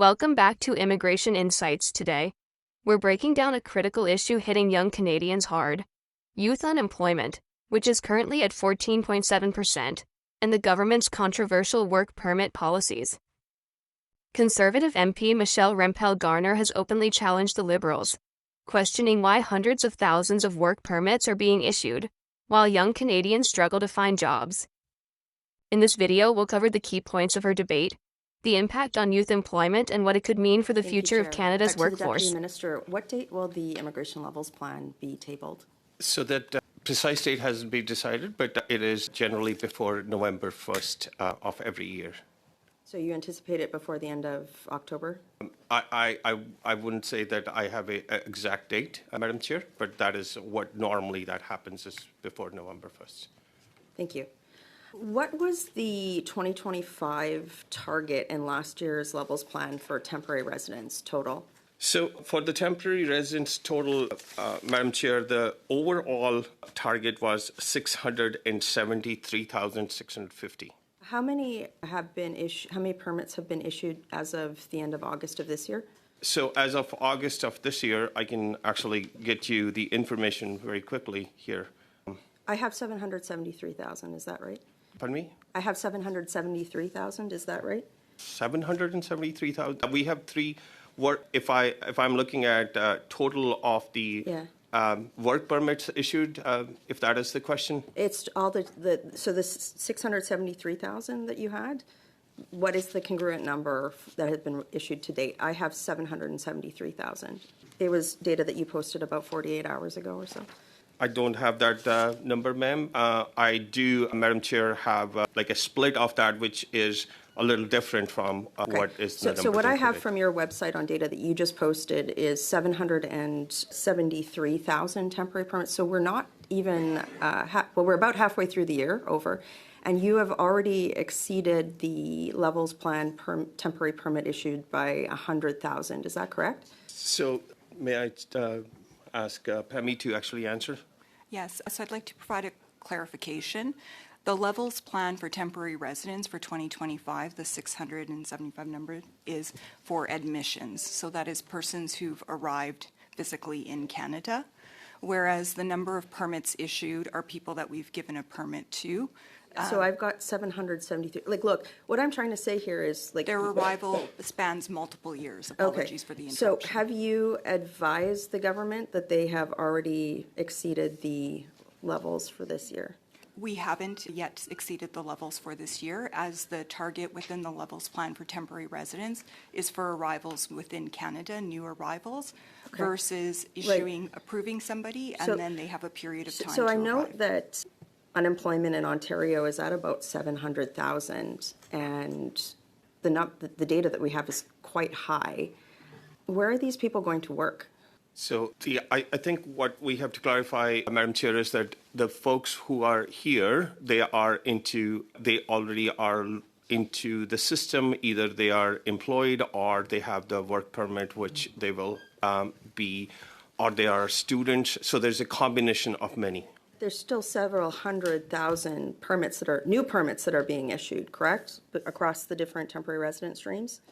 Welcome back to Immigration Insights today. We're breaking down a critical issue hitting young Canadians hard: youth unemployment, which is currently at 14.7%, and the government's controversial work permit policies. Conservative MP Michelle Rempel Garner has openly challenged the Liberals, questioning why hundreds of thousands of work permits are being issued, while young Canadians struggle to find jobs. In this video, we'll cover the key points of her debate, the impact on youth employment, and what it could mean for the future of Canada's workforce. To the Deputy Minister, what date will the immigration levels plan be tabled? So that precise date hasn't been decided, but it is generally before November 1st of every year. So you anticipate it before the end of October? I wouldn't say that I have an exact date, Madam Chair, but that is what normally that happens is before November 1st. Thank you. What was the 2025 target in last year's levels plan for temporary residents total? So for the temporary residents total, Madam Chair, the overall target was 673,650. How many permits have been issued as of the end of August of this year? So as of August of this year, I can actually get you the information very quickly here. I have 773,000, is that right? Pardon me? I have 773,000, is that right? 773,000. We have three. If I'm looking at total of the work permits issued, if that is the question. It's all so the 673,000 that you had. What is the congruent number that has been issued to date? I have 773,000. It was data that you posted about 48 hours ago or so. I don't have that number, ma'am. I do, Madam Chair, have like a split of that, which is a little different from what is the number. So what I have from your website on data that you just posted is 773,000 temporary permits. So we're not even, we're about halfway through the year over, and you have already exceeded the levels plan temporary permit issued by 100,000. Is that correct? So may I ask Pammy to actually answer? Yes, so I'd like to provide a clarification. The levels plan for temporary residents for 2025, the 675 number, is for admissions. So that is persons who've arrived physically in Canada, whereas the number of permits issued are people that we've given a permit to. So I've got 773. Like, look, what I'm trying to say here is, like, their arrival spans multiple years. Apologies for the interruption. So have you advised the government that they have already exceeded the levels for this year? We haven't yet exceeded the levels for this year, as the target within the levels plan for temporary residents is for arrivals within Canada, new arrivals, versus approving somebody, and then they have a period of time to I know arrive. that unemployment in Ontario is at about 700,000, and the data that we have is quite high. Where are these people going to work? So I think what we have to clarify, Madam Chair, is that the folks who are here, they already are into the system. Either they are employed or they have the work permit, which they will be, or they are students. So there's a combination of many. There's still several 100,000 permits new permits that are being issued, correct? But across the different temporary resident streams?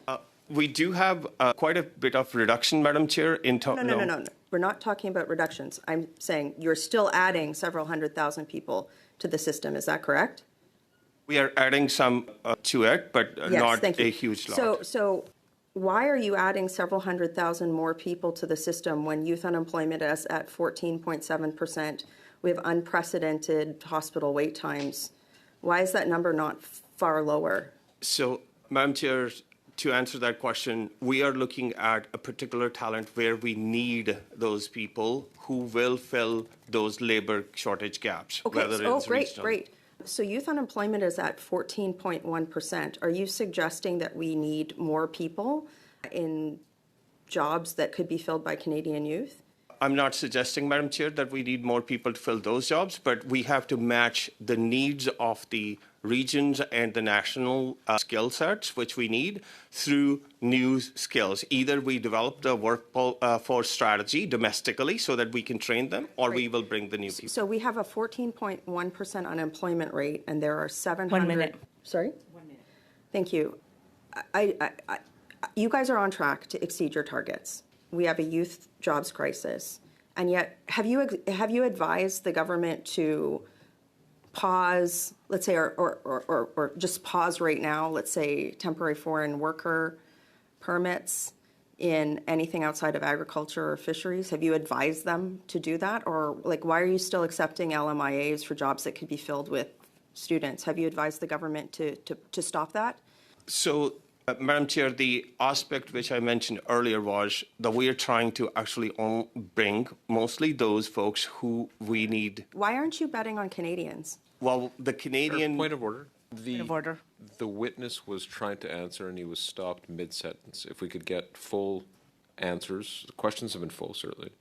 We do have quite a bit of reduction, Madam Chair. No. We're not talking about reductions. I'm saying you're still adding several 100,000 people to the system. Is that correct? We are adding some to it, but not a huge lot. So why are you adding several 100,000 more people to the system when youth unemployment is at 14.7%? We have unprecedented hospital wait times. Why is that number not far lower? So, Madam Chair, to answer that question, we are looking at a particular talent where we need those people who will fill those labor shortage gaps. Okay. Great. So youth unemployment is at 14.1%. Are you suggesting that we need more people in jobs that could be filled by Canadian youth? I'm not suggesting, Madam Chair, that we need more people to fill those jobs, but we have to match the needs of the regions and the national skill sets, which we need, through new skills. Either we develop the workforce strategy domestically so that we can train them, or we will bring the new people. So we have a 14.1% unemployment rate, and there are 700... 1 minute. Sorry? 1 minute. Thank you. you guys are on track to exceed your targets. We have a youth jobs crisis. And yet, have you advised the government to pause, let's say, or just pause right now, let's say, temporary foreign worker permits in anything outside of agriculture or fisheries? Have you advised them to do that? Or like, why are you still accepting LMIAs for jobs that could be filled with students? Have you advised the government to stop that? So, Madam Chair, the aspect which I mentioned earlier was that we are trying to actually bring mostly those folks who we need. Why aren't you betting on Canadians? Well, the Canadian... Point of order. Point of order. The witness was trying to answer and he was stopped mid-sentence. If we could get full answers, the questions have been full, certainly,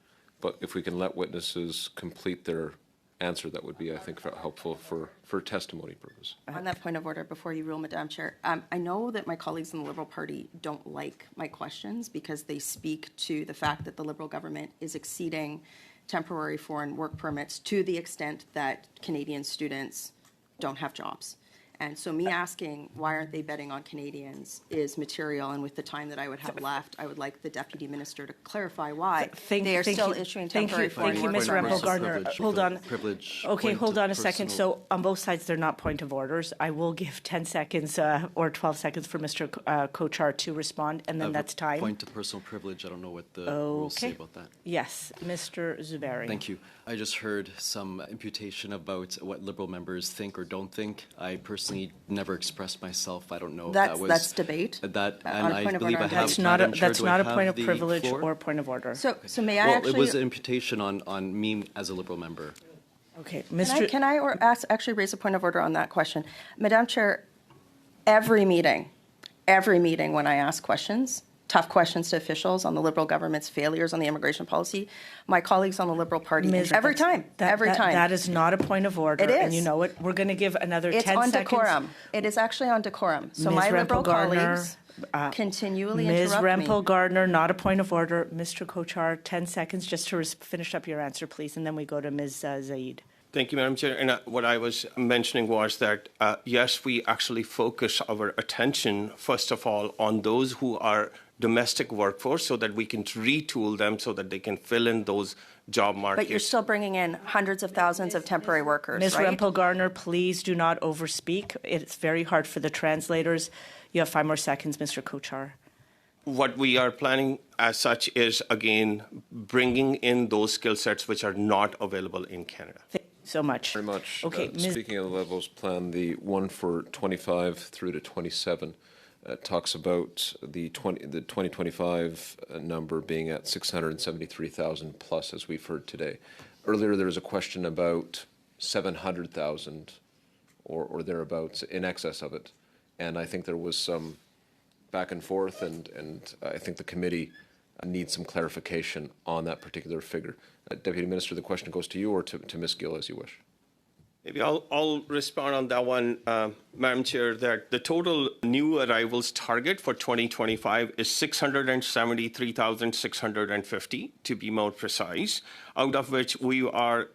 but if we can let witnesses complete their answer, that would be, I think, helpful for testimony purpose. On that point of order, before you rule, Madam Chair, I know that my colleagues in the Liberal Party don't like my questions because they speak to the fact that the Liberal government is exceeding temporary foreign work permits to the extent that Canadian students don't have jobs. And so me asking why aren't they betting on Canadians is material, and with the time that I would have left, I would like the Deputy Minister to clarify why they are still issuing temporary foreign work permits. Thank you, Ms. Rempel Garner. Hold on. Privilege. Okay, hold on a second. So on both sides, they're not point of orders. I will give 10 seconds or 12 seconds for Mr. Kochar to respond, and then that's time. Point of personal privilege. I don't know what the rules say about that. Yes, Mr. Zuberi. Thank you. I just heard some imputation about what Liberal members think or don't think. I personally never expressed myself. I don't know if that was... That's debate. That, On and a point I of believe order, I have... That's not a, Madam Chair, that's do I not a have point of the privilege floor? or point of order. So may I Well, actually... it was an imputation on me as a Liberal member. Okay, Can I actually raise a point of order on that question? Madam Chair, every meeting when I ask questions, tough questions to officials on the Liberal government's failures on the immigration policy, my colleagues on the Liberal Party, every time. That is not a point of order. It is. And you know what? We're going to give another 10 seconds. It's on decorum. It is actually on decorum. So Ms. my Rempel Liberal Garner, colleagues continually Ms. interrupt me. Rempel Garner, not a point of order. Mr. Kochar, 10 seconds just to finish up your answer, please, and then we go to Ms. Zaid. Thank you, Madam Chair. And what I was mentioning was that, yes, we actually focus our attention, first of all, on those who are domestic workforce so that we can retool them so that they can fill in those job markets. But you're still bringing in hundreds of thousands of temporary workers, Ms. right? Rempel Garner, please do not overspeak. It's very hard for the translators. You have 5 more seconds, Mr. Kochar. What we are planning as such is, again, bringing in those skill sets which are not available in Canada. Thank you so much. Very much. Okay, Ms. Speaking of the levels plan, the one for 25 through to 27 talks about the 2025 number being at 673,000 plus, as we've heard today. Earlier, there was a question about 700,000 or thereabouts, in excess of it, and I think there was some back and forth, and I think the committee needs some clarification on that particular figure. Deputy Minister, the question goes to you or to Ms. Gill, as you wish. Maybe I'll respond on that one, Madam Chair, that the total new arrivals target for 2025 is 673,650, to be more precise, out of which we are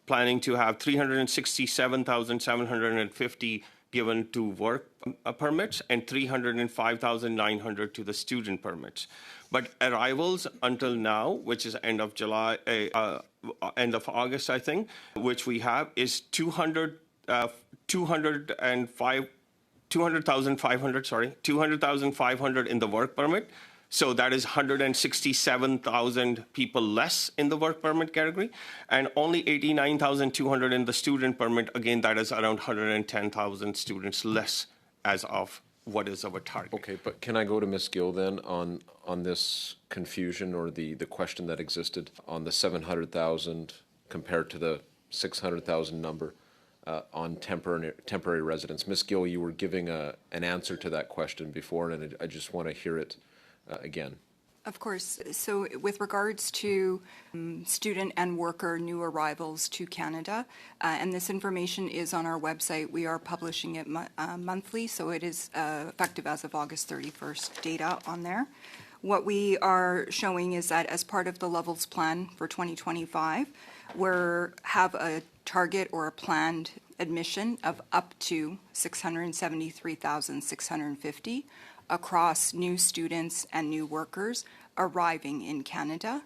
planning to have 367,750 given to work permits and 305,900 to the student permits. But arrivals until now, which is end of July, end of August, I think, which we have is 200,500 in the work permit. So that is 167,000 people less in the work permit category, and only 89,200 in the student permit. Again, that is around 110,000 students less as of what is our target. Okay, but can I go to Ms. Gill then on this confusion or the question that existed on the 700,000 compared to the 600,000 number on temporary residents? Ms. Gill, you were giving an answer to that question before, and I just want to hear it again. Of course. So with regards to student and worker new arrivals to Canada, and this information is on our website, we are publishing it monthly, so it is effective as of August 31st data on there. What we are showing is that as part of the levels plan for 2025, we have a target or a planned admission of up to 673,650. across new students and new workers arriving in Canada.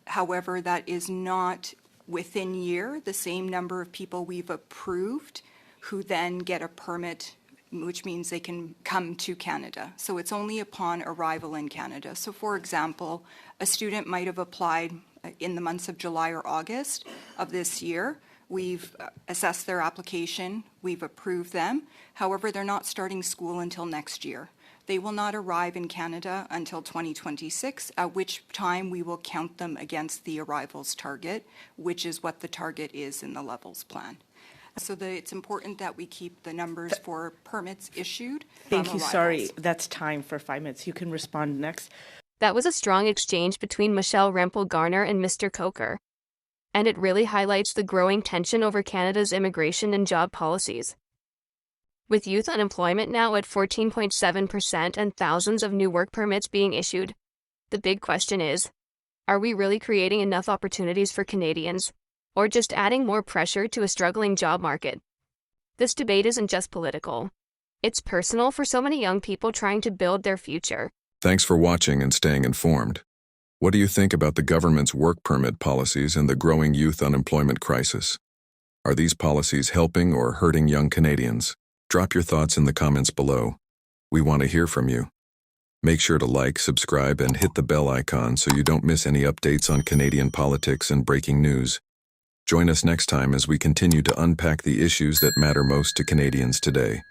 However, that is not within year the same number of people we've approved who then get a permit, which means they can come to Canada. So it's only upon arrival in Canada. So for example, a student might have applied in the months of July or August of this year. We've assessed their application, we've approved them. However, they're not starting school until next year. They will not arrive in Canada until 2026, at which time we will count them against the arrivals target, which is what the target is in the levels plan. So it's important that we keep the numbers for permits issued from Thank you. arrivals. Sorry, that's time for 5 minutes. You can respond next. That was a strong exchange between Michelle Rempel Garner and Mr. Coker. And it really highlights the growing tension over Canada's immigration and job policies. With youth unemployment now at 14.7% and thousands of new work permits being issued, the big question is, are we really creating enough opportunities for Canadians, or just adding more pressure to a struggling job market? This debate isn't just political. It's personal for so many young people trying to build their future. Thanks for watching and staying informed. What do you think about the government's work permit policies and the growing youth unemployment crisis? Are these policies helping or hurting young Canadians? Drop your thoughts in the comments below. We want to hear from you. Make sure to like, subscribe, and hit the bell icon so you don't miss any updates on Canadian politics and breaking news. Join us next time as we continue to unpack the issues that matter most to Canadians today.